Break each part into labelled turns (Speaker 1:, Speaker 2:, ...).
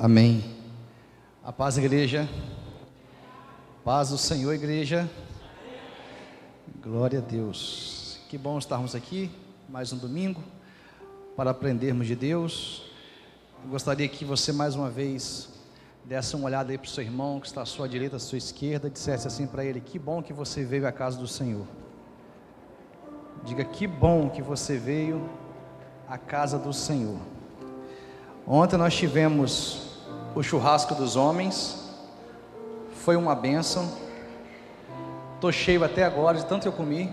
Speaker 1: Amém. A paz, igreja. Paz do Senhor, igreja. Glória a Deus. Que bom estarmos aqui, mais um domingo, para aprendermos de Deus. Eu gostaria que você mais uma vez desse uma olhada aí para o seu irmão, que está à sua direita, à sua esquerda, e dissesse assim para ele: que bom que você veio à casa do Senhor. Diga: que bom que você veio à casa do Senhor. Ontem nós tivemos o churrasco dos homens, foi uma bênção. Estou cheio até agora de tanto que eu comi.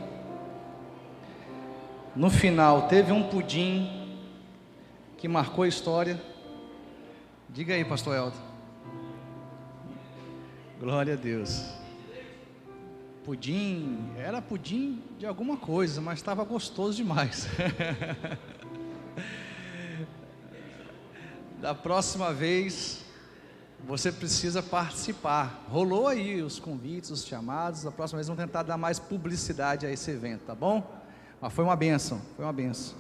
Speaker 1: No final teve um pudim que marcou a história. Diga aí, pastor Elton. Glória a Deus. Pudim, era pudim de alguma coisa, mas estava gostoso demais. Da próxima vez você precisa participar. Rolou aí os convites, os chamados. Da próxima vez vamos tentar dar mais publicidade a esse evento, tá bom? Mas foi uma bênção, foi uma bênção.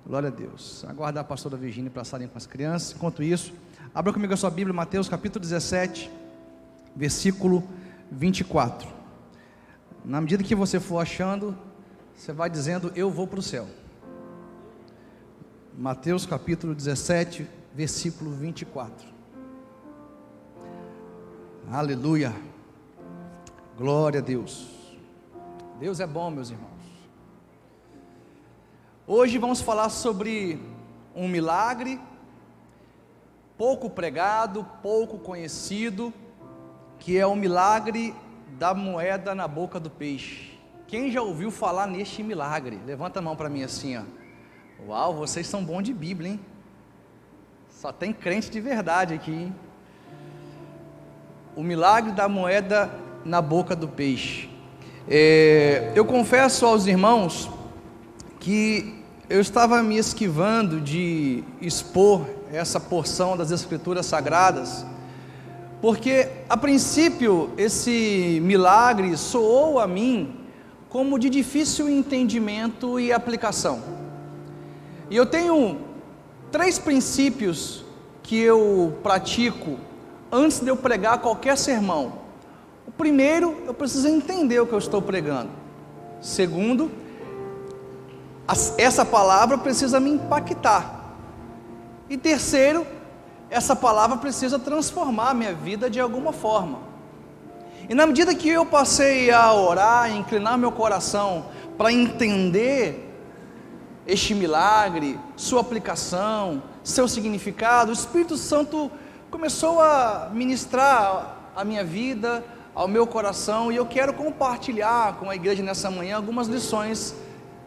Speaker 1: Glória a Deus. Aguardar a pastora Virgínia para sair com as crianças. Enquanto isso, abra comigo a sua Bíblia, Mateus capítulo 17, versículo 24. Na medida que você for achando, você vai dizendo: eu vou para o céu. Mateus capítulo 17, versículo 24. Aleluia. Glória a Deus. Deus é bom, meus irmãos. Hoje vamos falar sobre um milagre pouco pregado, pouco conhecido, que é o milagre da moeda na boca do peixe. Quem já ouviu falar neste milagre? Levanta a mão para mim assim, ó. Uau, vocês são bons de Bíblia, hein? Só tem crente de verdade aqui, hein? O milagre da moeda na boca do peixe. Eu confesso aos irmãos que eu estava me esquivando de expor essa porção das Escrituras Sagradas, porque a princípio esse milagre soou a mim como de difícil entendimento e aplicação. E eu tenho 3 princípios que eu pratico antes de eu pregar qualquer sermão. O primeiro, eu preciso entender o que eu estou pregando. Segundo, essa palavra precisa me impactar. E terceiro, essa palavra precisa transformar a minha vida de alguma forma. E na medida que eu passei a orar, inclinar meu coração para entender este milagre, sua aplicação, seu significado, o Espírito Santo começou a ministrar a minha vida, ao meu coração, e eu quero compartilhar com a igreja nessa manhã algumas lições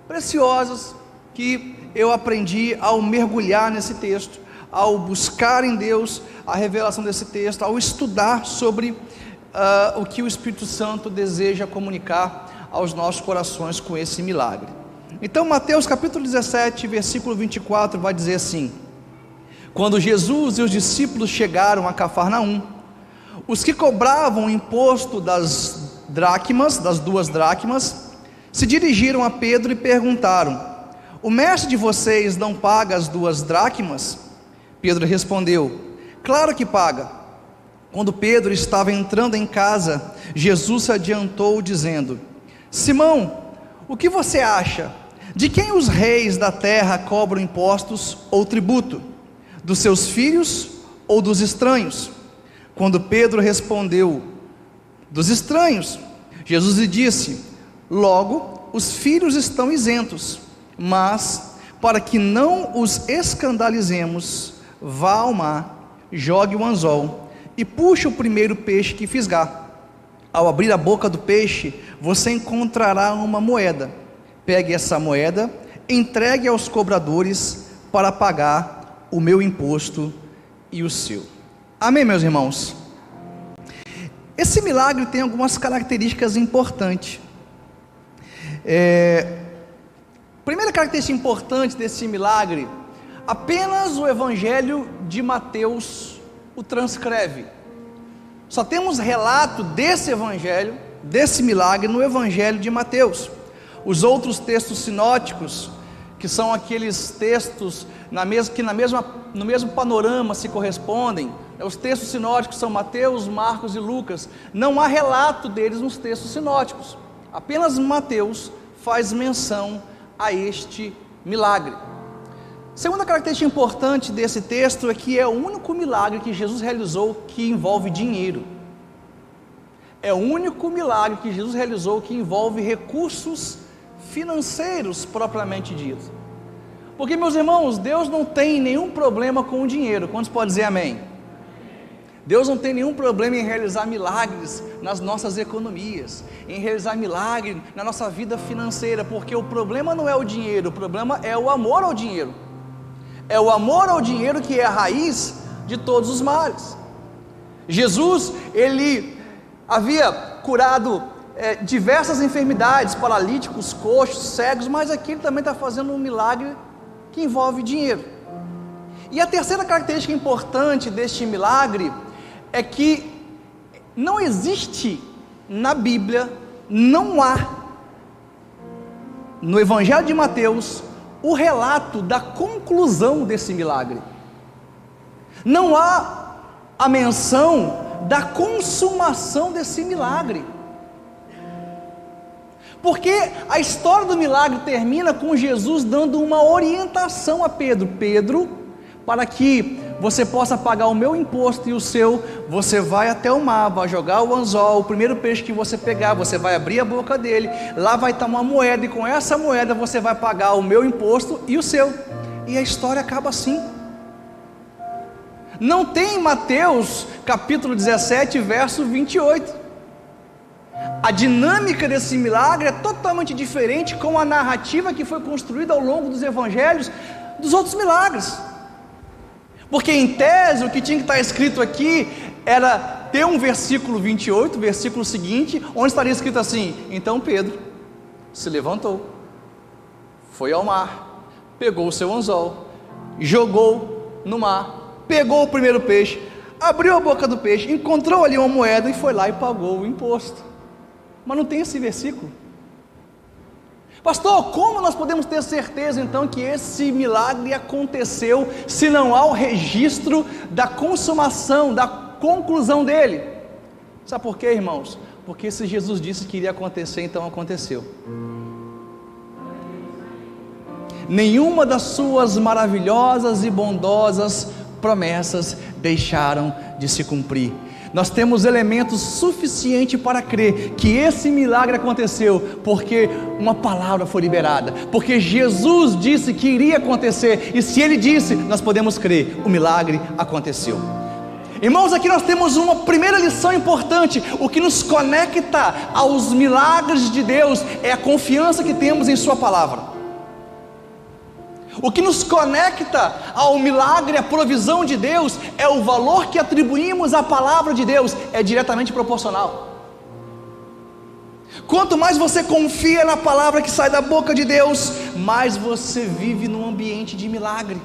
Speaker 1: preciosas que eu aprendi ao mergulhar nesse texto, ao buscar em Deus a revelação desse texto, ao estudar sobre o que o Espírito Santo deseja comunicar aos nossos corações com esse milagre. Então Mateus capítulo 17, versículo 24 vai dizer assim: quando Jesus e os discípulos chegaram a Cafarnaum, os que cobravam o imposto das 2 dracmas, se dirigiram a Pedro e perguntaram: o mestre de vocês não paga as 2 dracmas? Pedro respondeu: claro que paga. Quando Pedro estava entrando em casa, Jesus se adiantou dizendo: Simão, o que você acha? De quem os reis da terra cobram impostos ou tributo? Dos seus filhos ou dos estranhos? Quando Pedro respondeu: dos estranhos, Jesus lhe disse: logo, os filhos estão isentos, mas para que não os escandalizemos, vá ao mar, jogue o anzol e puxe o primeiro peixe que fisgar. Ao abrir a boca do peixe, você encontrará uma moeda. Pegue essa moeda, entregue aos cobradores para pagar o meu imposto e o seu. Amém, meus irmãos? Esse milagre tem algumas características importantes. Primeira característica importante desse milagre: apenas o Evangelho de Mateus o transcreve. Só temos relato desse Evangelho, desse milagre, no Evangelho de Mateus. Os outros textos sinóticos, que são aqueles textos no mesmo panorama se correspondem, Os textos sinóticos são Mateus, Marcos e Lucas. Não há relato deles nos textos sinóticos. Apenas Mateus faz menção a este milagre. Segunda característica importante desse texto é que é o único milagre que Jesus realizou que envolve dinheiro. É o único milagre que Jesus realizou que envolve recursos financeiros propriamente dito. Porque, meus irmãos, Deus não tem nenhum problema com o dinheiro. Quantos podem dizer amém? Deus não tem nenhum problema em realizar milagres nas nossas economias, em realizar milagre na nossa vida financeira, porque o problema não é o dinheiro, o problema é o amor ao dinheiro. É o amor ao dinheiro que é a raiz de todos os males. Jesus, ele havia curado diversas enfermidades, paralíticos, coxos, cegos, mas aqui ele também está fazendo um milagre que envolve dinheiro. E a terceira característica importante deste milagre é que não existe na Bíblia, não há no Evangelho de Mateus o relato da conclusão desse milagre. Não há a menção da consumação desse milagre. Porque a história do milagre termina com Jesus dando uma orientação a Pedro: Pedro, para que você possa pagar o meu imposto e o seu, você vai até o mar, vai jogar o anzol, o primeiro peixe que você pegar, você vai abrir a boca dele, lá vai estar uma moeda, e com essa moeda você vai pagar o meu imposto e o seu. E a história acaba assim. Não tem em Mateus capítulo 17, verso 28. A dinâmica desse milagre é totalmente diferente com a narrativa que foi construída ao longo dos evangelhos dos outros milagres. Porque em tese o que tinha que estar escrito aqui era ter um versículo 28, versículo seguinte, onde estaria escrito assim: então Pedro se levantou, foi ao mar, pegou o seu anzol, jogou no mar, pegou o primeiro peixe, abriu a boca do peixe, encontrou ali uma moeda e foi lá e pagou o imposto. Mas não tem esse versículo. Pastor, como nós podemos ter certeza então que esse milagre aconteceu se não há o registro da consumação, da conclusão dele? Sabe por quê, irmãos? Porque se Jesus disse que iria acontecer, então aconteceu. Nenhuma das suas maravilhosas e bondosas promessas deixaram de se cumprir. Nós temos elementos suficientes para crer que esse milagre aconteceu, porque uma palavra foi liberada, porque Jesus disse que iria acontecer, e se Ele disse, nós podemos crer, o milagre aconteceu. Irmãos, aqui nós temos uma primeira lição importante. O que nos conecta aos milagres de Deus é a confiança que temos em Sua palavra. O que nos conecta ao milagre, à provisão de Deus, é o valor que atribuímos à palavra de Deus, é diretamente proporcional. Quanto mais você confia na palavra que sai da boca de Deus, mais você vive num ambiente de milagre.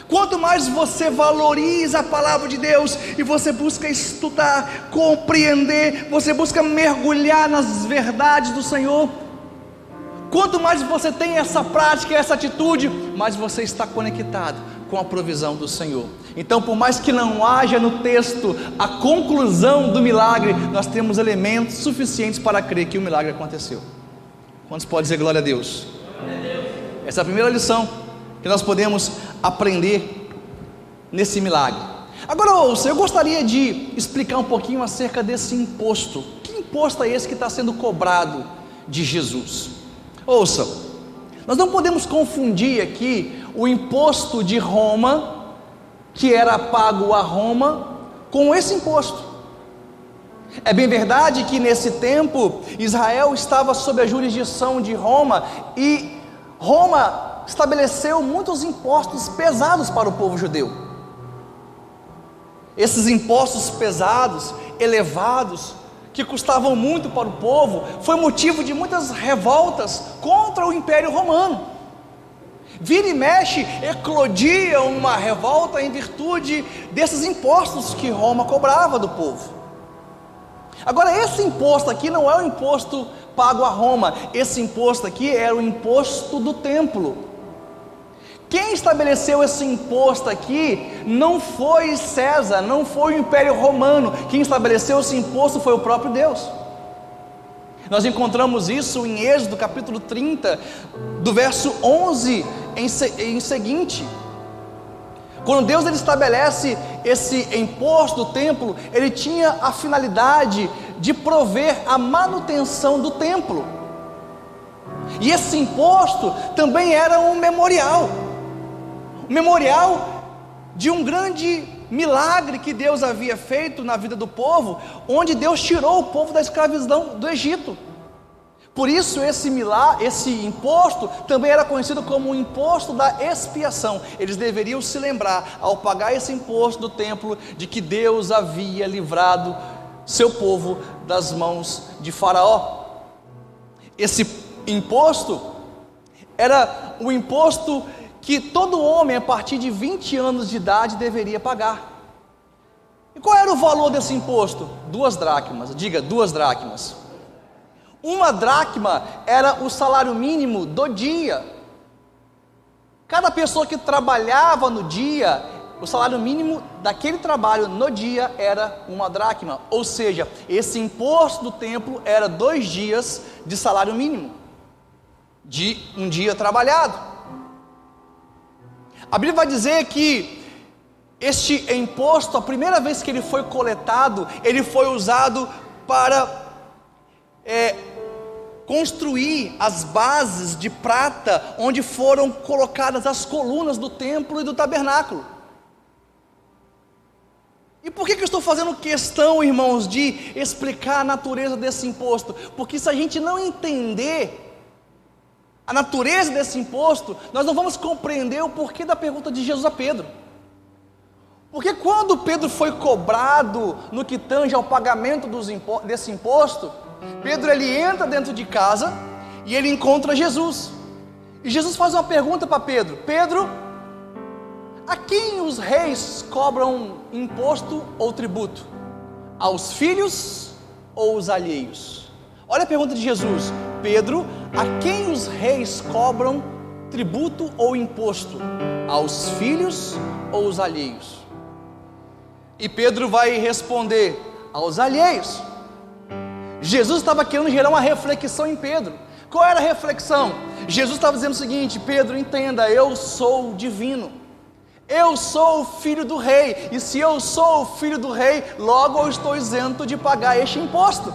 Speaker 1: Quanto mais você valoriza a palavra de Deus, e você busca estudar, compreender, você busca mergulhar nas verdades do Senhor, quanto mais você tem essa prática, essa atitude, mais você está conectado com a provisão do Senhor. Então, por mais que não haja no texto a conclusão do milagre, nós temos elementos suficientes para crer que o milagre aconteceu. Quantos podem dizer glória a Deus? Essa é a primeira lição que nós podemos aprender nesse milagre. Agora ouça, eu gostaria de explicar um pouquinho acerca desse imposto. Que imposto é esse que está sendo cobrado de Jesus? Ouça, nós não podemos confundir aqui o imposto de Roma, que era pago a Roma, com esse imposto. É bem verdade que nesse tempo Israel estava sob a jurisdição de Roma, e Roma estabeleceu muitos impostos pesados para o povo judeu. Esses impostos pesados, elevados, que custavam muito para o povo, foi motivo de muitas revoltas contra o Império Romano. Vira e mexe, eclodia uma revolta em virtude desses impostos que Roma cobrava do povo. Agora, esse imposto aqui não é o imposto pago a Roma, esse imposto aqui era o imposto do templo. Quem estabeleceu esse imposto aqui não foi César, não foi o Império Romano. Quem estabeleceu esse imposto foi o próprio Deus. Nós encontramos isso em Êxodo capítulo 30, do verso 11 em seguinte. Quando Deus ele estabelece esse imposto do templo, ele tinha a finalidade de prover a manutenção do templo. E esse imposto também era um memorial de um grande milagre que Deus havia feito na vida do povo, onde Deus tirou o povo da escravidão do Egito. Por isso esse imposto também era conhecido como o imposto da expiação. Eles deveriam se lembrar, ao pagar esse imposto do templo, de que Deus havia livrado seu povo das mãos de Faraó. Esse imposto era o imposto que todo homem a partir de 20 anos de idade deveria pagar. E qual era o valor desse imposto? 2 dracmas, diga 2 dracmas. 1 dracma era o salário mínimo do dia. Cada pessoa que trabalhava no dia, o salário mínimo daquele trabalho no dia era 1 dracma. Ou seja, esse imposto do templo era 2 dias de salário mínimo, de um dia trabalhado. A Bíblia vai dizer que este imposto, a primeira vez que ele foi coletado, ele foi usado para construir as bases de prata, onde foram colocadas as colunas do templo e do tabernáculo. E por que eu estou fazendo questão, irmãos, de explicar a natureza desse imposto? Porque se a gente não entender a natureza desse imposto, nós não vamos compreender o porquê da pergunta de Jesus a Pedro. Porque quando Pedro foi cobrado no que tange ao pagamento desse imposto, Pedro ele entra dentro de casa e ele encontra Jesus. E Jesus faz uma pergunta para Pedro: Pedro, a quem os reis cobram imposto ou tributo? Aos filhos ou aos alheios? Olha a pergunta de Jesus: Pedro, a quem os reis cobram tributo ou imposto? Aos filhos ou aos alheios? E Pedro vai responder: aos alheios. Jesus estava querendo gerar uma reflexão em Pedro. Qual era a reflexão? Jesus estava dizendo o seguinte: Pedro, entenda, eu sou divino, eu sou o filho do rei, e se eu sou o filho do rei, logo eu estou isento de pagar este imposto.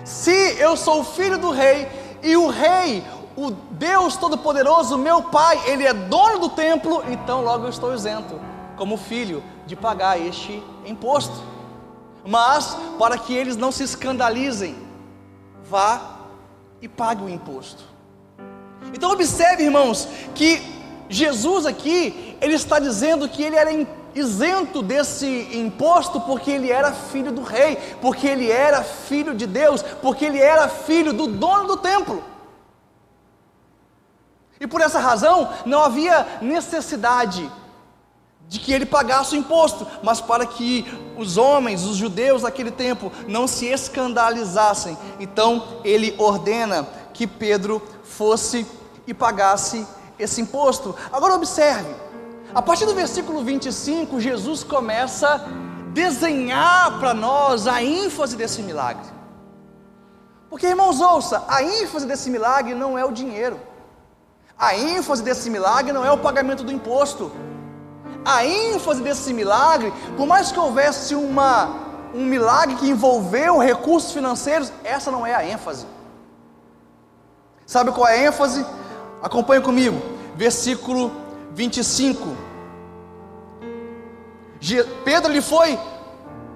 Speaker 1: Se eu sou o filho do rei, e o rei, o Deus Todo-Poderoso, meu pai, ele é dono do templo, então logo eu estou isento, como filho, de pagar este imposto. Mas, para que eles não se escandalizem, vá e pague o imposto. Então observe, irmãos, que Jesus aqui, ele está dizendo que ele era isento desse imposto, porque ele era filho do rei, porque ele era filho de Deus, porque ele era filho do dono do templo. E por essa razão, não havia necessidade de que ele pagasse o imposto, mas para que os homens, os judeus daquele tempo, não se escandalizassem, então ele ordena que Pedro fosse e pagasse esse imposto. Agora observe, a partir do versículo 25, Jesus começa a desenhar para nós a ênfase desse milagre. Porque, irmãos, ouça, a ênfase desse milagre não é o dinheiro, a ênfase desse milagre não é o pagamento do imposto. A ênfase desse milagre, por mais que houvesse um milagre que envolveu recursos financeiros, essa não é a ênfase. Sabe qual é a ênfase? Acompanhe comigo, versículo 25. Pedro ele foi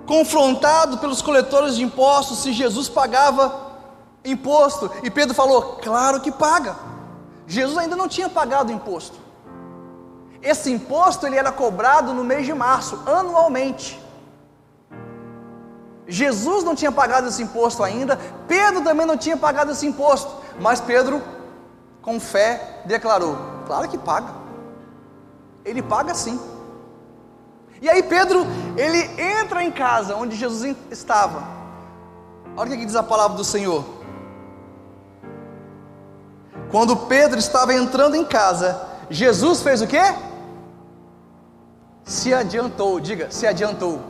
Speaker 1: confrontado pelos coletores de impostos se Jesus pagava imposto, e Pedro falou: claro que paga. Jesus ainda não tinha pagado o imposto. Esse imposto ele era cobrado no mês de março, anualmente. Jesus não tinha pagado esse imposto ainda, Pedro também não tinha pagado esse imposto, mas Pedro, com fé, declarou: claro que paga, ele paga sim. E aí Pedro, ele entra em casa onde Jesus estava. Olha o que diz a palavra do Senhor: quando Pedro estava entrando em casa, Jesus fez o quê? Se adiantou. Diga, se adiantou.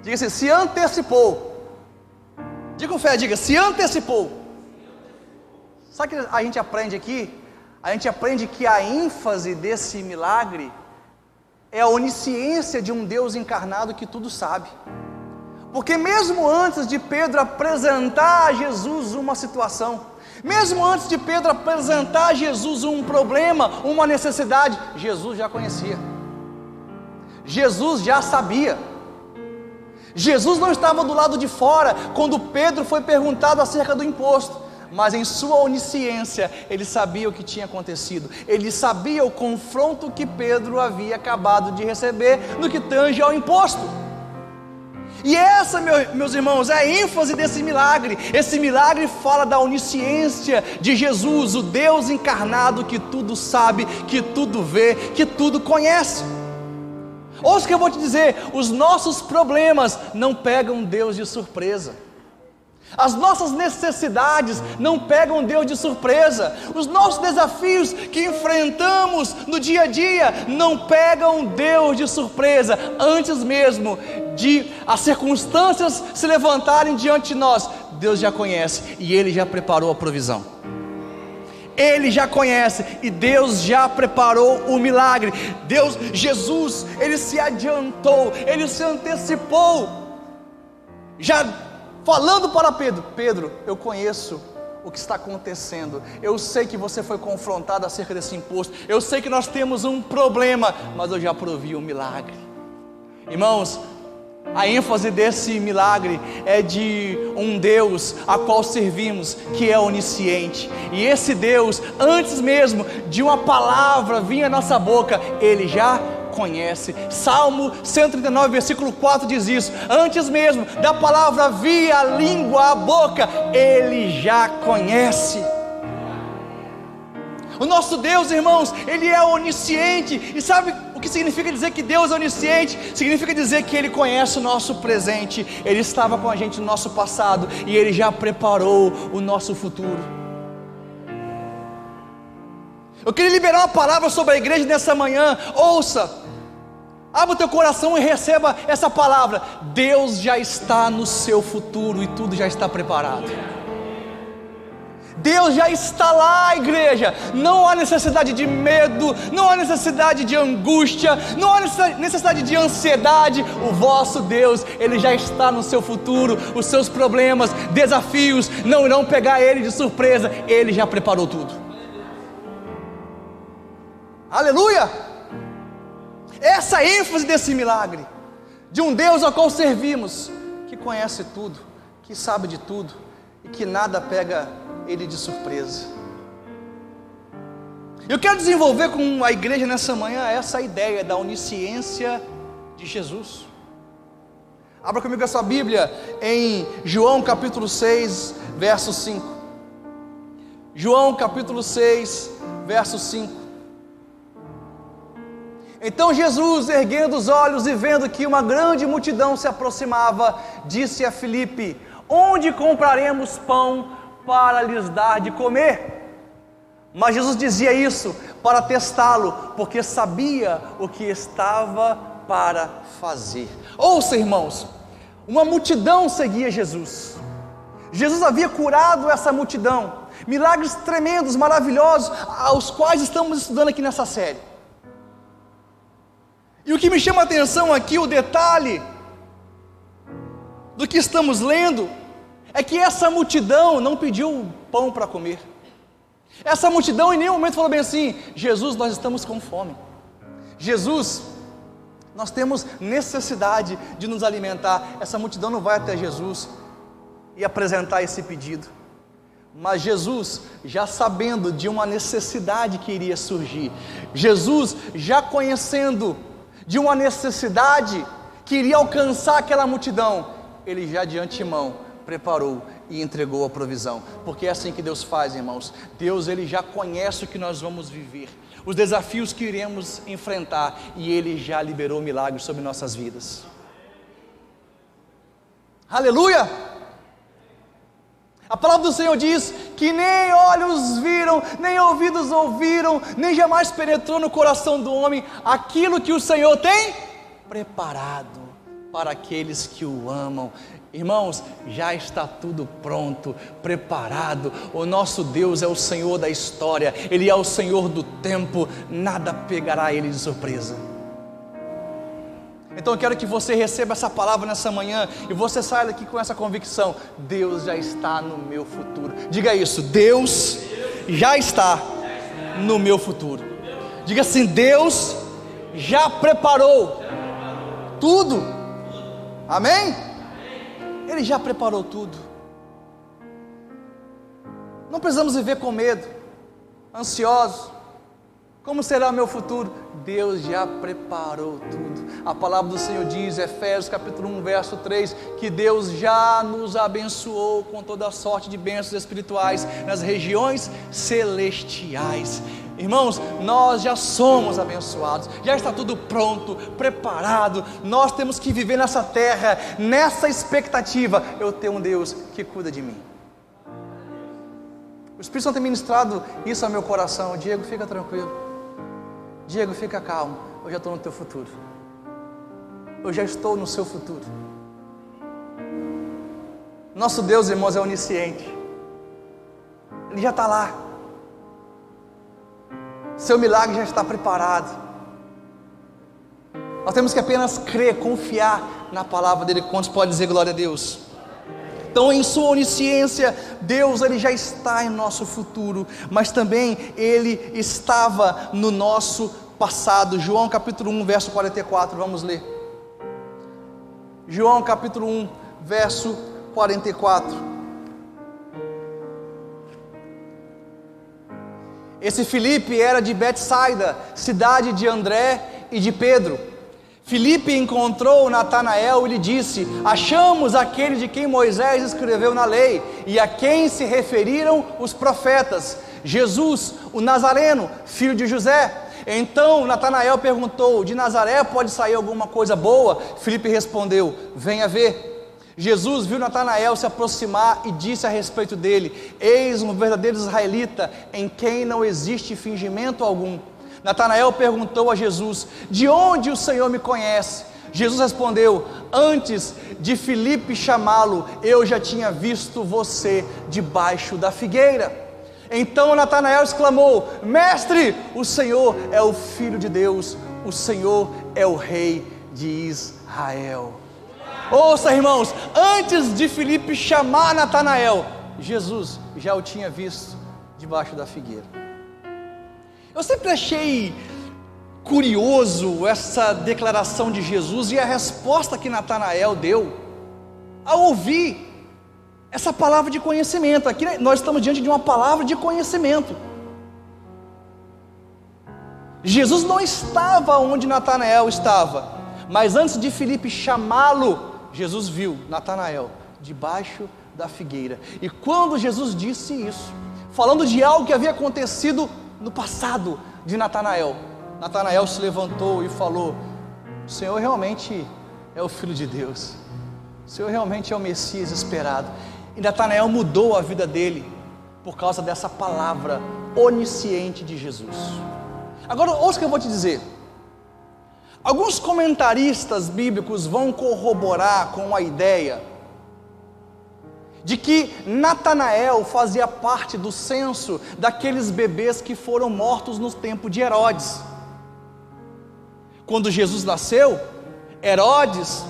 Speaker 1: Diga assim, se antecipou. Diga com fé, diga, se antecipou. Sabe o que a gente aprende aqui? A gente aprende que a ênfase desse milagre é a onisciência de um Deus encarnado que tudo sabe. Porque mesmo antes de Pedro apresentar a Jesus uma situação, mesmo antes de Pedro apresentar a Jesus um problema, uma necessidade, Jesus já conhecia. Jesus já sabia. Jesus não estava do lado de fora quando Pedro foi perguntado acerca do imposto, mas em sua onisciência, ele sabia o que tinha acontecido. Ele sabia o confronto que Pedro havia acabado de receber no que tange ao imposto. E essa, meus irmãos, é a ênfase desse milagre. Esse milagre fala da onisciência de Jesus, o Deus encarnado que tudo sabe, que tudo vê, que tudo conhece. Ouça o que eu vou te dizer: os nossos problemas não pegam Deus de surpresa. As nossas necessidades não pegam Deus de surpresa. Os nossos desafios que enfrentamos no dia a dia não pegam Deus de surpresa. Antes mesmo de as circunstâncias se levantarem diante de nós, Deus já conhece e Ele já preparou a provisão. Ele já conhece e Deus já preparou o milagre. Jesus, Ele se adiantou, Ele se antecipou, já falando para Pedro: Pedro, eu conheço o que está acontecendo, eu sei que você foi confrontado acerca desse imposto, eu sei que nós temos um problema, mas eu já provi o milagre. Irmãos, a ênfase desse milagre é de um Deus a qual servimos, que é onisciente. E esse Deus, antes mesmo de uma palavra vir à nossa boca, Ele já conhece. Salmo 139, versículo 4 diz isso: antes mesmo da palavra vir a língua à boca, Ele já conhece. O nosso Deus, irmãos, Ele é onisciente. E sabe o que significa dizer que Deus é onisciente? Significa dizer que Ele conhece o nosso presente, Ele estava com a gente no nosso passado e Ele já preparou o nosso futuro. Eu queria liberar uma palavra sobre a igreja nessa manhã. Ouça, abra o teu coração e receba essa palavra. Deus já está no seu futuro e tudo já está preparado. Deus já está lá, igreja. Não há necessidade de medo, não há necessidade de angústia, não há necessidade de ansiedade. O vosso Deus, Ele já está no seu futuro. Os seus problemas, desafios não irão pegar Ele de surpresa. Ele já preparou tudo. Aleluia! Essa é a ênfase desse milagre, de um Deus ao qual servimos, que conhece tudo, que sabe de tudo e que nada pega Ele de surpresa. Eu quero desenvolver com a igreja nessa manhã essa ideia da onisciência de Jesus. Abra comigo a sua Bíblia em João capítulo 6, verso 5. João capítulo 6, verso 5. Então Jesus, erguendo os olhos e vendo que uma grande multidão se aproximava, disse a Filipe: onde compraremos pão para lhes dar de comer? Mas Jesus dizia isso para testá-lo, porque sabia o que estava para fazer. Ouça, irmãos, uma multidão seguia Jesus. Jesus havia curado essa multidão, milagres tremendos, maravilhosos, aos quais estamos estudando aqui nessa série. E o que me chama a atenção aqui, o detalhe do que estamos lendo, é que essa multidão não pediu pão para comer. Essa multidão em nenhum momento falou bem assim: Jesus, nós estamos com fome. Jesus, nós temos necessidade de nos alimentar. Essa multidão não vai até Jesus e apresentar esse pedido. Mas Jesus, já sabendo de uma necessidade que iria surgir, Jesus, já conhecendo de uma necessidade que iria alcançar aquela multidão, Ele já de antemão preparou e entregou a provisão. Porque é assim que Deus faz, irmãos. Deus, Ele já conhece o que nós vamos viver, os desafios que iremos enfrentar, e Ele já liberou milagres sobre nossas vidas. Aleluia! A palavra do Senhor diz que nem olhos viram, nem ouvidos ouviram, nem jamais penetrou no coração do homem aquilo que o Senhor tem preparado para aqueles que o amam. Irmãos, já está tudo pronto, preparado. O nosso Deus é o Senhor da história, Ele é o Senhor do tempo, nada pegará Ele de surpresa. Então eu quero que você receba essa palavra nessa manhã e você saia daqui com essa convicção: Deus já está no meu futuro. Diga isso: Deus já está no meu futuro. Diga assim: Deus já preparou tudo. Amém? Ele já preparou tudo. Não precisamos viver com medo, ansiosos. Como será o meu futuro? Deus já preparou tudo. A palavra do Senhor diz, Efésios capítulo 1, verso 3, que Deus já nos abençoou com toda a sorte de bênçãos espirituais nas regiões celestiais. Irmãos, nós já somos abençoados, já está tudo pronto, preparado. Nós temos que viver nessa terra, nessa expectativa: eu tenho um Deus que cuida de mim. O Espírito Santo tem ministrado isso ao meu coração. Diego, fica tranquilo. Diego, fica calmo. Eu já estou no teu futuro. Eu já estou no seu futuro. Nosso Deus, irmãos, é onisciente. Ele já está lá. Seu milagre já está preparado. Nós temos que apenas crer, confiar na palavra dele. Quantos podem dizer glória a Deus? Então, em sua onisciência, Deus ele já está em nosso futuro, mas também Ele estava no nosso passado. João capítulo 1, verso 44, vamos ler. João capítulo 1, verso 44. Esse Filipe era de Betsaida, cidade de André e de Pedro. Filipe encontrou Natanael e lhe disse: achamos aquele de quem Moisés escreveu na lei e a quem se referiram os profetas, Jesus, o Nazareno, filho de José. Então Natanael perguntou: de Nazaré pode sair alguma coisa boa? Filipe respondeu: venha ver. Jesus viu Natanael se aproximar e disse a respeito dele: eis um verdadeiro israelita, em quem não existe fingimento algum. Natanael perguntou a Jesus: de onde o Senhor me conhece? Jesus respondeu: antes de Filipe chamá-lo, eu já tinha visto você debaixo da figueira. Então Natanael exclamou: mestre, o Senhor é o Filho de Deus, o Senhor é o Rei de Israel. Ouça, irmãos, antes de Filipe chamar Natanael, Jesus já o tinha visto debaixo da figueira. Eu sempre achei curioso essa declaração de Jesus e a resposta que Natanael deu ao ouvir essa palavra de conhecimento. Aqui nós estamos diante de uma palavra de conhecimento. Jesus não estava onde Natanael estava, mas antes de Filipe chamá-lo, Jesus viu Natanael debaixo da figueira. E quando Jesus disse isso, falando de algo que havia acontecido no passado de Natanael, Natanael se levantou e falou: o Senhor realmente é o Filho de Deus, o Senhor realmente é o Messias esperado. E Natanael mudou a vida dele por causa dessa palavra onisciente de Jesus. Agora ouça o que eu vou te dizer. Alguns comentaristas bíblicos vão corroborar com a ideia de que Natanael fazia parte do censo daqueles bebês que foram mortos no tempo de Herodes. Quando Jesus nasceu, Herodes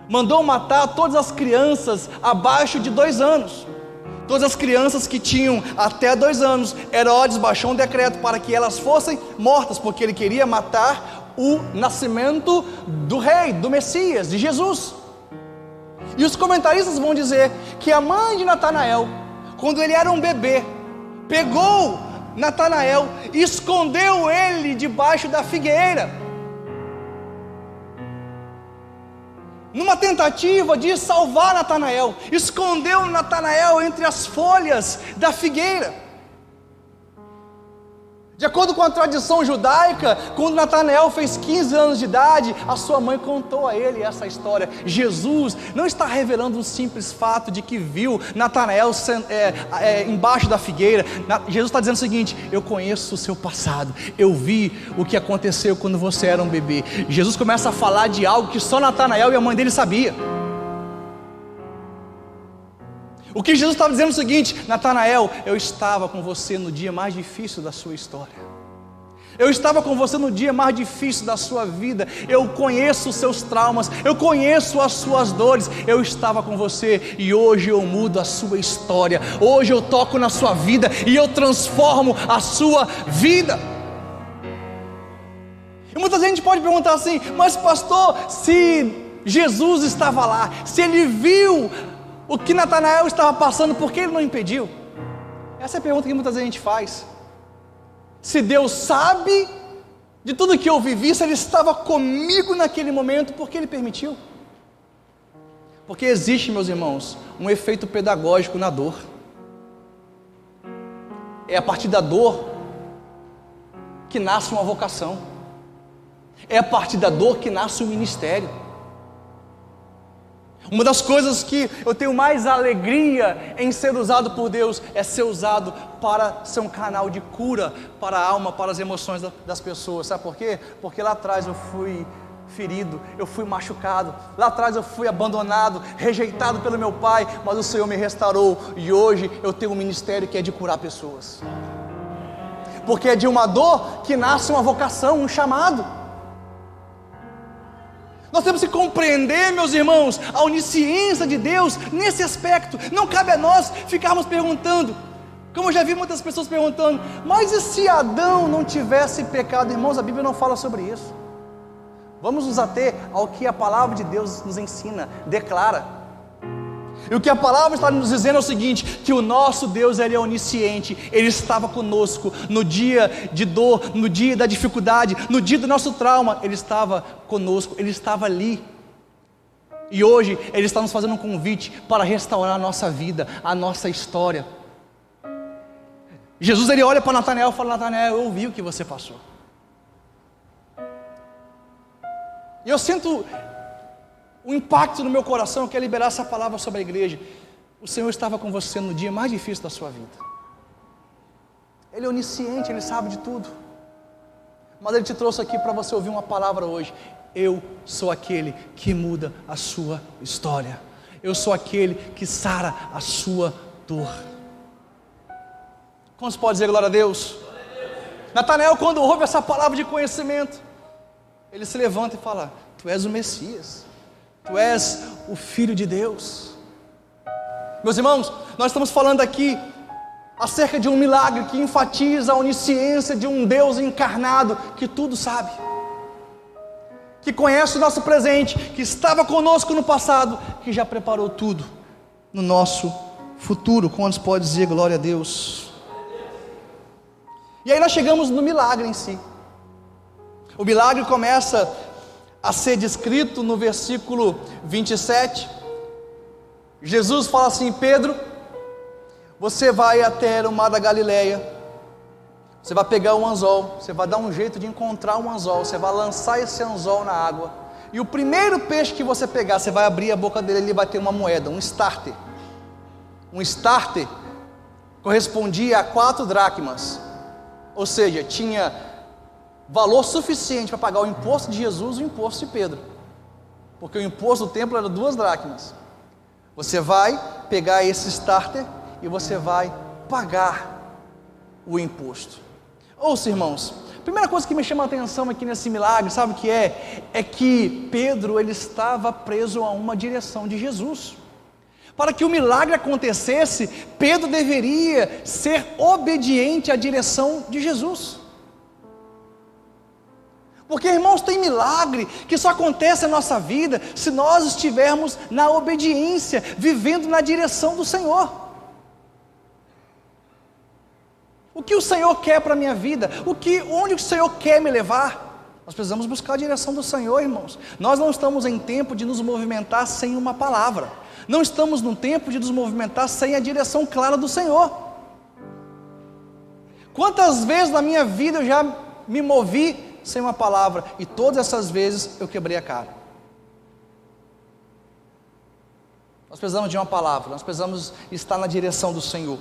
Speaker 1: mandou matar todas as crianças abaixo de 2 anos. Todas as crianças que tinham até 2 anos, Herodes baixou um decreto para que elas fossem mortas, porque ele queria matar o nascimento do rei, do Messias, de Jesus. E os comentaristas vão dizer que a mãe de Natanael, quando ele era um bebê, pegou Natanael e escondeu ele debaixo da figueira, numa tentativa de salvar Natanael. Escondeu Natanael entre as folhas da figueira. De acordo com a tradição judaica, quando Natanael fez 15 anos de idade, a sua mãe contou a ele essa história. Jesus não está revelando um simples fato de que viu Natanael embaixo da figueira. Jesus está dizendo o seguinte: eu conheço o seu passado, eu vi o que aconteceu quando você era um bebê. Jesus começa a falar de algo que só Natanael e a mãe dele sabia. O que Jesus estava dizendo é o seguinte: Natanael, eu estava com você no dia mais difícil da sua história. Eu estava com você no dia mais difícil da sua vida. Eu conheço os seus traumas, eu conheço as suas dores. Eu estava com você e hoje eu mudo a sua história. Hoje eu toco na sua vida e eu transformo a sua vida. E muita gente pode perguntar assim: mas pastor, se Jesus estava lá, se ele viu o que Natanael estava passando, por que ele não impediu? Essa é a pergunta que muita gente faz. Se Deus sabe de tudo que eu vivi, se Ele estava comigo naquele momento, por que Ele permitiu? Porque existe, meus irmãos, um efeito pedagógico na dor. É a partir da dor que nasce uma vocação. É a partir da dor que nasce um ministério. Uma das coisas que eu tenho mais alegria em ser usado por Deus é ser usado para ser um canal de cura para a alma, para as emoções das pessoas. Sabe por quê? Porque lá atrás eu fui ferido, eu fui machucado, lá atrás eu fui abandonado, rejeitado pelo meu pai, mas o Senhor me restaurou e hoje eu tenho um ministério que é de curar pessoas. Porque é de uma dor que nasce uma vocação, um chamado. Nós temos que compreender, meus irmãos, a onisciência de Deus nesse aspecto. Não cabe a nós ficarmos perguntando, como eu já vi muitas pessoas perguntando: mas e se Adão não tivesse pecado? Irmãos, a Bíblia não fala sobre isso. Vamos nos ater ao que a palavra de Deus nos ensina, declara. E o que a palavra está nos dizendo é o seguinte: que o nosso Deus, Ele é onisciente. Ele estava conosco no dia de dor, no dia da dificuldade, no dia do nosso trauma. Ele estava conosco, Ele estava ali. E hoje Ele está nos fazendo um convite para restaurar a nossa vida, a nossa história. Jesus, Ele olha para Natanael e fala: Natanael, eu ouvi o que você passou. E eu sinto o impacto no meu coração. Eu quero liberar essa palavra sobre a igreja. O Senhor estava com você no dia mais difícil da sua vida. Ele é onisciente, Ele sabe de tudo. Mas Ele te trouxe aqui para você ouvir uma palavra hoje. Eu sou aquele que muda a sua história. Eu sou aquele que sara a sua dor. Como você pode dizer glória a Deus? Natanael, quando ouve essa palavra de conhecimento, ele se levanta e fala: Tu és o Messias, Tu és o Filho de Deus. Meus irmãos, nós estamos falando aqui acerca de um milagre que enfatiza a onisciência de um Deus encarnado, que tudo sabe, que conhece o nosso presente, que estava conosco no passado, que já preparou tudo no nosso futuro. Quantos pode dizer glória a Deus? E aí nós chegamos no milagre em si. O milagre começa a ser descrito no versículo 27. Jesus fala assim: Pedro, você vai até o mar da Galileia, você vai pegar um anzol, você vai dar um jeito de encontrar um anzol, você vai lançar esse anzol na água, e o primeiro peixe que você pegar, você vai abrir a boca dele, ele vai ter uma moeda, um starter. Um starter correspondia a 4 dracmas, ou seja, tinha valor suficiente para pagar o imposto de Jesus e o imposto de Pedro, porque o imposto do templo era 2 dracmas. Você vai pegar esse starter e você vai pagar o imposto. Ouça, irmãos, a primeira coisa que me chama a atenção aqui nesse milagre, sabe o que é? É que Pedro, ele estava preso a uma direção de Jesus. Para que o milagre acontecesse, Pedro deveria ser obediente à direção de Jesus. Porque, irmãos, tem milagre que só acontece na nossa vida se nós estivermos na obediência, vivendo na direção do Senhor. O que o Senhor quer para a minha vida? Onde o Senhor quer me levar? Nós precisamos buscar a direção do Senhor, irmãos. Nós não estamos em tempo de nos movimentar sem uma palavra. Não estamos num tempo de nos movimentar sem a direção clara do Senhor. Quantas vezes na minha vida eu já me movi sem uma palavra, e todas essas vezes eu quebrei a cara. Nós precisamos de uma palavra, nós precisamos estar na direção do Senhor.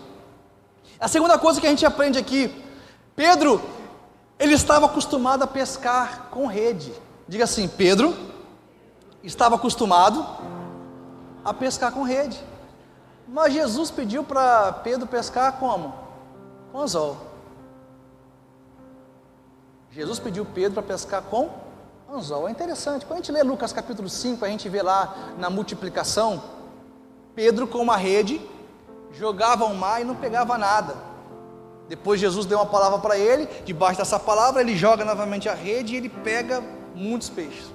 Speaker 1: A segunda coisa que a gente aprende aqui, Pedro, ele estava acostumado a pescar com rede. Diga assim, Pedro estava acostumado a pescar com rede. Mas Jesus pediu para Pedro pescar como? Com anzol. Jesus pediu Pedro para pescar com anzol. É interessante, quando a gente lê Lucas capítulo 5, a gente vê lá na multiplicação, Pedro com uma rede, jogava ao mar e não pegava nada. Depois Jesus deu uma palavra para ele, debaixo dessa palavra ele joga novamente a rede e ele pega muitos peixes.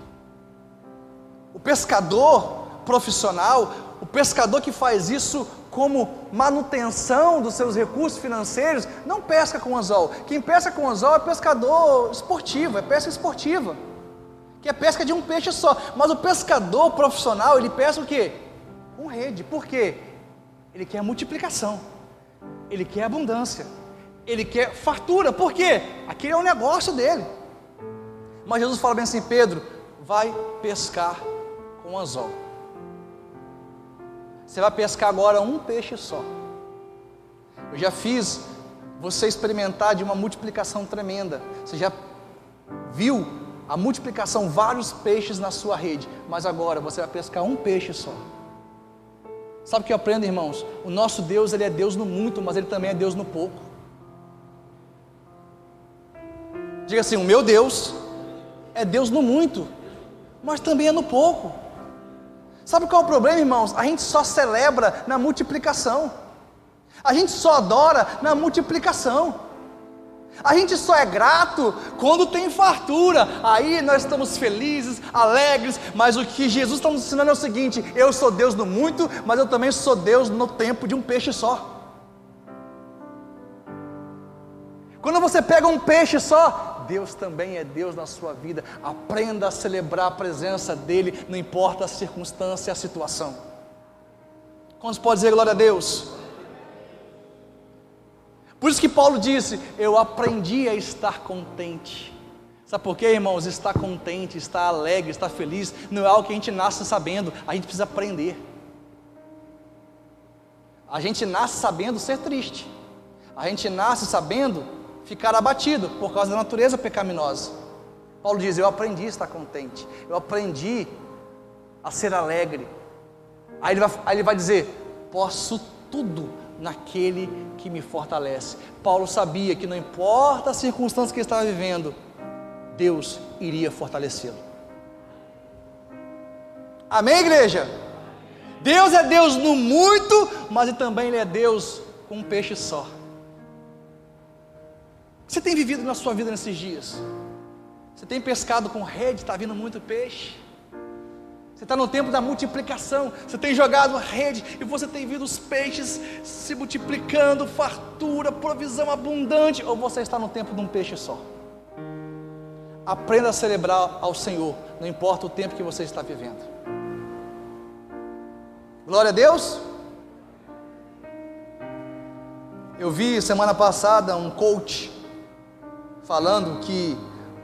Speaker 1: O pescador profissional, o pescador que faz isso como manutenção dos seus recursos financeiros, não pesca com anzol. Quem pesca com anzol é pescador esportivo, é pesca esportiva, que é pesca de um peixe só. Mas o pescador profissional, ele pesca o quê? Com rede. Por quê? Ele quer multiplicação, ele quer abundância, ele quer fartura. Por quê? Aquele é o negócio dele. Mas Jesus fala bem assim, Pedro, vai pescar com anzol. Você vai pescar agora um peixe só. Eu já fiz você experimentar de uma multiplicação tremenda. Você já viu a multiplicação, vários peixes na sua rede. Mas agora você vai pescar um peixe só. Sabe o que eu aprendo, irmãos? O nosso Deus, Ele é Deus no muito, mas Ele também é Deus no pouco. Diga assim, o meu Deus é Deus no muito, mas também é no pouco. Sabe qual é o problema, irmãos? A gente só celebra na multiplicação. A gente só adora na multiplicação. A gente só é grato quando tem fartura. Aí nós estamos felizes, alegres. Mas o que Jesus está nos ensinando é o seguinte: eu sou Deus no muito, mas eu também sou Deus no tempo de um peixe só. Quando você pega um peixe só, Deus também é Deus na sua vida. Aprenda a celebrar a presença dEle, não importa a circunstância e a situação. Quantos podem dizer glória a Deus? Por isso que Paulo disse, eu aprendi a estar contente. Sabe por quê, irmãos? Estar contente, estar alegre, estar feliz, não é algo que a gente nasce sabendo, a gente precisa aprender. A gente nasce sabendo ser triste, a gente nasce sabendo ficar abatido por causa da natureza pecaminosa. Paulo diz, eu aprendi a estar contente, eu aprendi a ser alegre. Aí ele vai dizer, posso tudo naquele que me fortalece. Paulo sabia que não importa a circunstância que ele estava vivendo, Deus iria fortalecê-lo. Amém, igreja? Deus é Deus no muito, mas também Ele é Deus com um peixe só. Você tem vivido na sua vida nesses dias? Você tem pescado com rede, está vindo muito peixe? Você está no tempo da multiplicação, você tem jogado a rede e você tem visto os peixes se multiplicando, fartura, provisão abundante, ou você está no tempo de um peixe só? Aprenda a celebrar ao Senhor, não importa o tempo que você está vivendo. Glória a Deus. Eu vi semana passada um coach falando que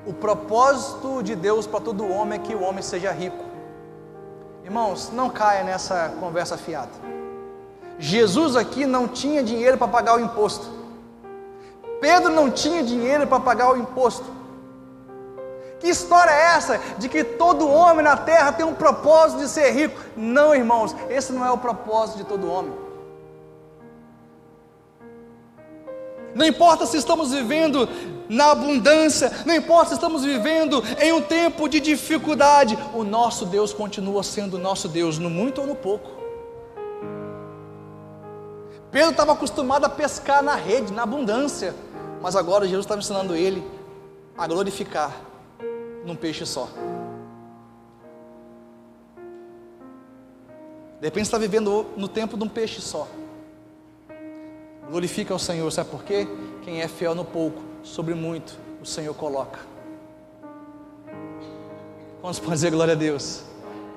Speaker 1: o propósito de Deus para todo homem é que o homem seja rico. Irmãos, não caia nessa conversa fiada. Jesus aqui não tinha dinheiro para pagar o imposto. Pedro não tinha dinheiro para pagar o imposto. Que história é essa de que todo homem na terra tem um propósito de ser rico? Não, irmãos, esse não é o propósito de todo homem. Não importa se estamos vivendo na abundância, não importa se estamos vivendo em um tempo de dificuldade, o nosso Deus continua sendo o nosso Deus, no muito ou no pouco. Pedro estava acostumado a pescar na rede, na abundância, mas agora Jesus estava ensinando ele a glorificar num peixe só. De repente você está vivendo no tempo de um peixe só. Glorifica ao Senhor, sabe por quê? Quem é fiel no pouco, sobre muito, o Senhor coloca. Quantos podem dizer glória a Deus?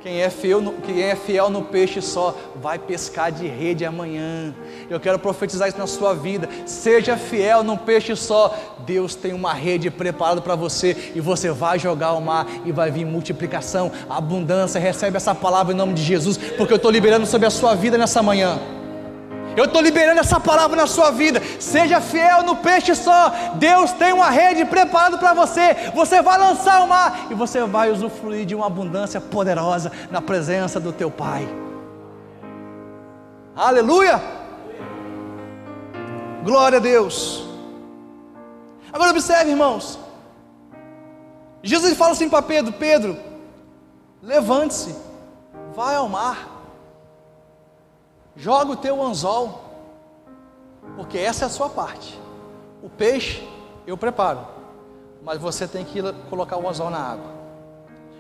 Speaker 1: Quem é fiel no peixe só, vai pescar de rede amanhã. Eu quero profetizar isso na sua vida. Seja fiel no peixe só. Deus tem uma rede preparada para você, e você vai jogar ao mar, e vai vir multiplicação, abundância. Recebe essa palavra em nome de Jesus, porque eu estou liberando sobre a sua vida nessa manhã. Eu estou liberando essa palavra na sua vida. Seja fiel no peixe só. Deus tem uma rede preparada para você. Você vai lançar o mar, e você vai usufruir de uma abundância poderosa na presença do teu Pai. Aleluia! Glória a Deus. Agora observe, irmãos. Jesus ele fala assim para Pedro: Pedro, levante-se, vai ao mar, joga o teu anzol, porque essa é a sua parte. O peixe eu preparo, mas você tem que colocar o anzol na água.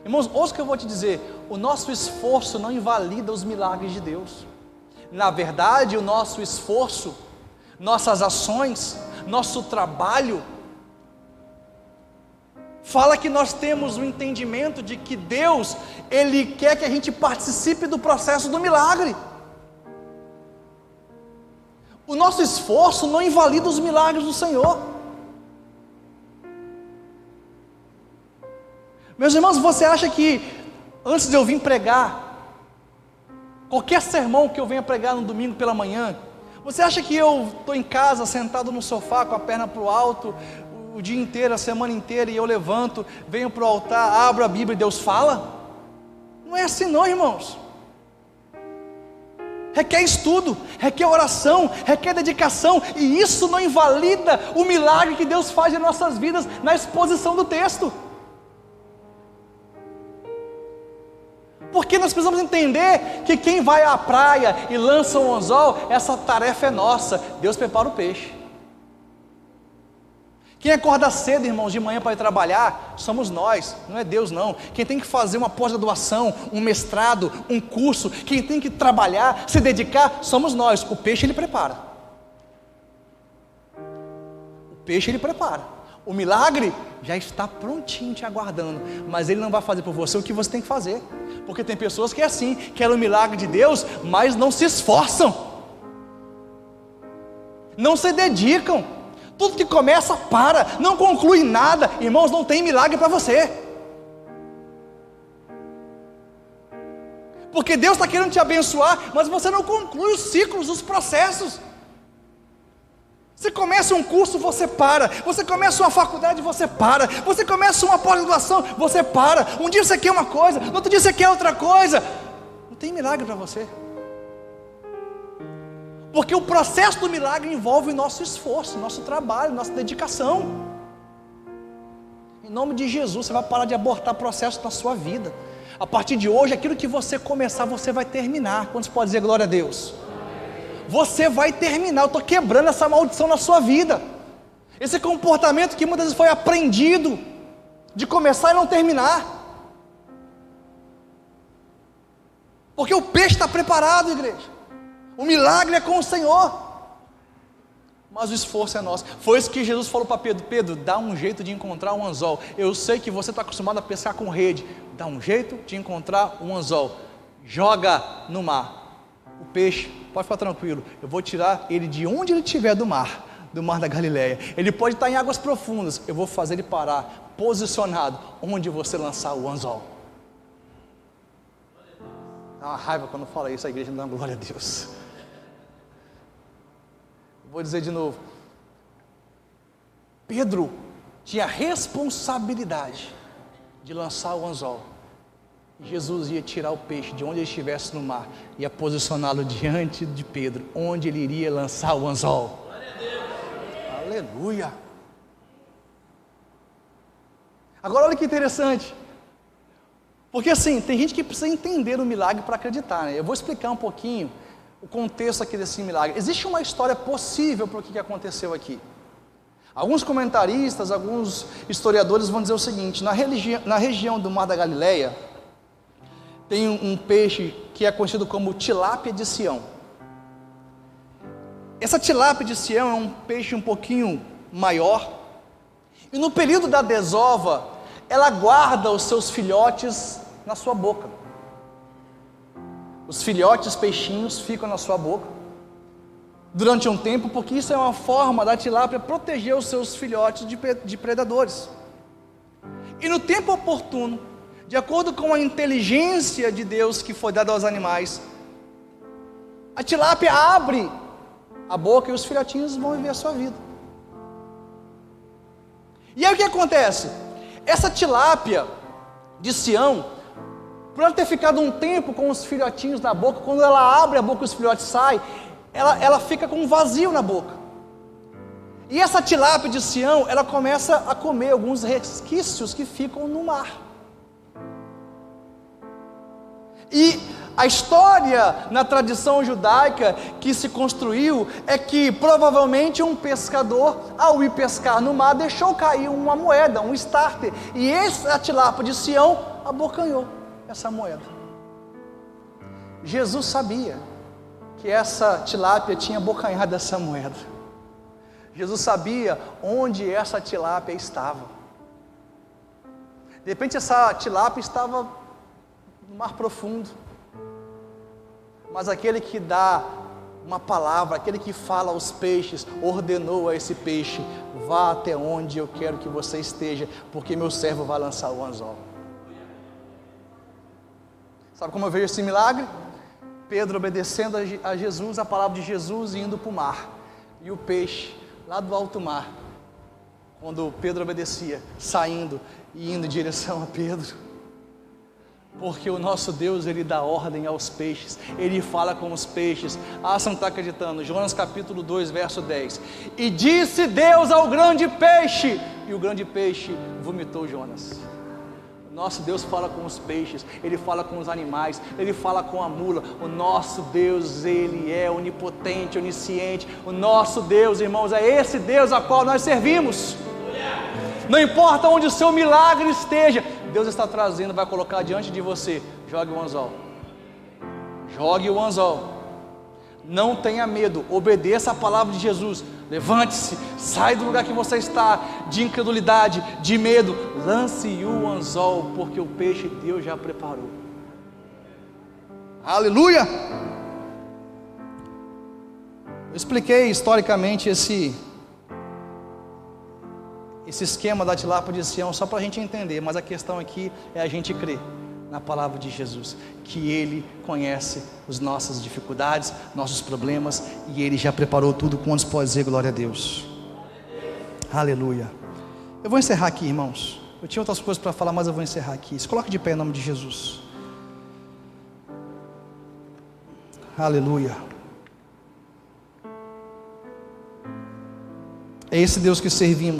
Speaker 1: Irmãos, ouça o que eu vou te dizer: o nosso esforço não invalida os milagres de Deus. Na verdade, o nosso esforço, nossas ações, nosso trabalho, fala que nós temos o entendimento de que Deus, Ele quer que a gente participe do processo do milagre. O nosso esforço não invalida os milagres do Senhor. Meus irmãos, você acha que antes de eu vir pregar, qualquer sermão que eu venha pregar no domingo pela manhã, você acha que eu estou em casa, sentado no sofá, com a perna para o alto, o dia inteiro, a semana inteira, e eu levanto, venho para o altar, abro a Bíblia e Deus fala? Não é assim não, irmãos. Requer estudo, requer oração, requer dedicação, e isso não invalida o milagre que Deus faz em nossas vidas na exposição do texto. Porque nós precisamos entender que quem vai à praia e lança um anzol, essa tarefa é nossa. Deus prepara o peixe. Quem acorda cedo, irmãos, de manhã para ir trabalhar, somos nós, não é Deus não. Quem tem que fazer uma pós-graduação, um mestrado, um curso, quem tem que trabalhar, se dedicar, somos nós. O peixe ele prepara. O peixe ele prepara. O milagre já está prontinho te aguardando, mas Ele não vai fazer por você o que você tem que fazer. Porque tem pessoas que é assim, querem o milagre de Deus, mas não se esforçam, não se dedicam. Tudo que começa para, não conclui nada. Irmãos, não tem milagre para você, porque Deus está querendo te abençoar, mas você não conclui os ciclos, os processos. Você começa um curso, você para. Você começa uma faculdade, você para. Você começa uma pós-graduação, você para. Um dia você quer uma coisa, no outro dia você quer outra coisa. Não tem milagre para você, porque o processo do milagre envolve o nosso esforço, nosso trabalho, nossa dedicação. Em nome de Jesus, você vai parar de abortar processos na sua vida. A partir de hoje, aquilo que você começar, você vai terminar. Quantos podem dizer glória a Deus? Você vai terminar. Eu estou quebrando essa maldição na sua vida. Esse comportamento que muitas vezes foi aprendido, de começar e não terminar. Porque o peixe está preparado, igreja. O milagre é com o Senhor, mas o esforço é nosso. Foi isso que Jesus falou para Pedro: Pedro, dá um jeito de encontrar um anzol. Eu sei que você está acostumado a pescar com rede. Dá um jeito de encontrar um anzol. Joga no mar. O peixe, pode ficar tranquilo, eu vou tirar ele de onde ele estiver do mar da Galileia. Ele pode estar em águas profundas, eu vou fazer ele parar, posicionado, onde você lançar o anzol. Dá uma raiva quando fala isso, a igreja não dá glória a Deus. Vou dizer de novo: Pedro tinha a responsabilidade de lançar o anzol. Jesus ia tirar o peixe de onde ele estivesse no mar, ia posicioná-lo diante de Pedro, onde ele iria lançar o anzol. Aleluia. Agora olha que interessante, porque assim, tem gente que precisa entender o milagre para acreditar, né? Eu vou explicar um pouquinho o contexto aqui desse milagre. Existe uma história possível para o que aconteceu aqui. Alguns comentaristas, alguns historiadores vão dizer o seguinte: na região do Mar da Galileia, tem um peixe que é conhecido como tilápia de Sião. Essa tilápia de Sião é um peixe um pouquinho maior, e no período da desova, ela guarda os seus filhotes na sua boca. os filhotes peixinhos ficam na sua boca durante um tempo, porque isso é uma forma da tilápia proteger os seus filhotes de predadores. E no tempo oportuno, de acordo com a inteligência de Deus que foi dada aos animais, a tilápia abre a boca e os filhotinhos vão viver a sua vida. E aí o que acontece? Essa tilápia de Sião, por ela ter ficado um tempo com os filhotinhos na boca, quando ela abre a boca e os filhotes saem, ela fica com um vazio na boca. E essa tilápia de Sião, ela começa a comer alguns resquícios que ficam no mar. E a história na tradição judaica que se construiu é que provavelmente um pescador, ao ir pescar no mar, deixou cair uma moeda, um starter, e essa tilápia de Sião abocanhou essa moeda. Jesus sabia que essa tilápia tinha abocanhado essa moeda. Jesus sabia onde essa tilápia estava. De repente essa tilápia estava no mar profundo, mas aquele que dá uma palavra, aquele que fala aos peixes, ordenou a esse peixe: vá até onde eu quero que você esteja, porque meu servo vai lançar o anzol. Sabe como eu vejo esse milagre? Pedro obedecendo a Jesus, a palavra de Jesus, e indo para o mar, e o peixe lá do alto mar, quando Pedro obedecia, saindo e indo em direção a Pedro. Porque o nosso Deus, Ele dá ordem aos peixes, Ele fala com os peixes. Você não está acreditando? Jonas capítulo 2, verso 10. E disse Deus ao grande peixe, e o grande peixe vomitou Jonas. Nosso Deus fala com os peixes, Ele fala com os animais, Ele fala com a mula. O nosso Deus, Ele é onipotente, onisciente. O nosso Deus, irmãos, é esse Deus a qual nós servimos. Não importa onde o seu milagre esteja, Deus está trazendo, vai colocar diante de você. Jogue o anzol. Jogue o anzol. Não tenha medo, obedeça a palavra de Jesus. Levante-se, sai do lugar que você está, de incredulidade, de medo. Lance o anzol, porque o peixe Deus já preparou. Aleluia! Eu expliquei historicamente esse esquema da tilápia de Sião só para a gente entender, mas a questão aqui é a gente crer na palavra de Jesus, que Ele conhece as nossas dificuldades, nossos problemas, e Ele já preparou tudo. Quantos podem dizer glória a Deus? Aleluia. Eu vou encerrar aqui, irmãos. Eu tinha outras coisas para falar, mas eu vou encerrar aqui. Se coloque de pé em nome de Jesus. Aleluia. É esse Deus que servimos.